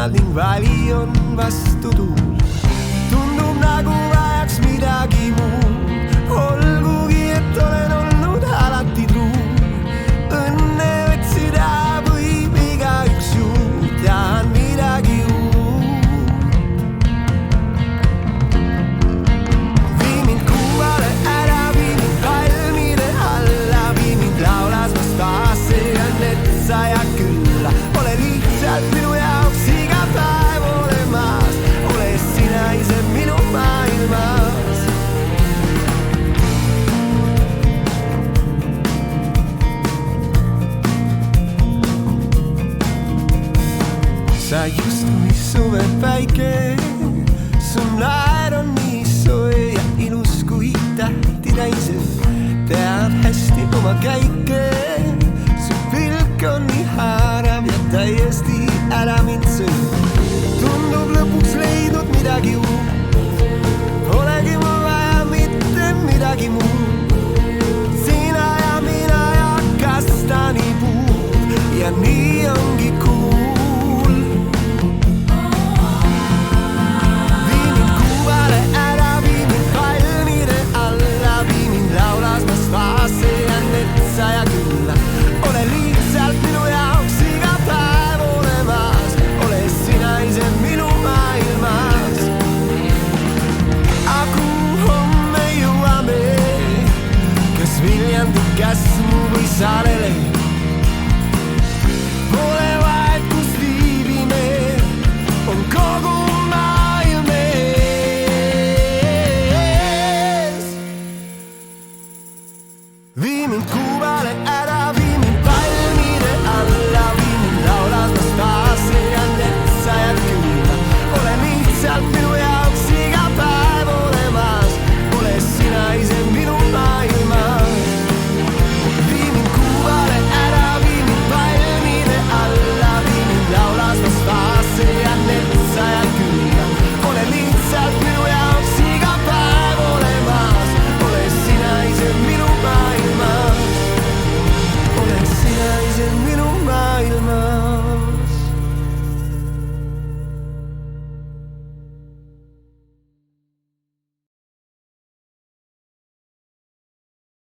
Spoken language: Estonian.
suunal ning vali on vastu tuul. Tundub nagu vajaks midagi muud, olgugi et olen olnud alati truu. Õnne otsida võib igaüks juud, tahan midagi uut. Vii mind kuumale ära, vii mind palmide alla, vii mind laulas vastaasse ja netsa ja külla. Ole lihtsalt minu jaoks iga päev olemas, ole sina ise minu maailmas. Sa justkui suvepäike, su naer on nii soe ja ilus kui tähti täises. Tead hästi oma käike, su pilk on nii haarav ja täiesti ära mind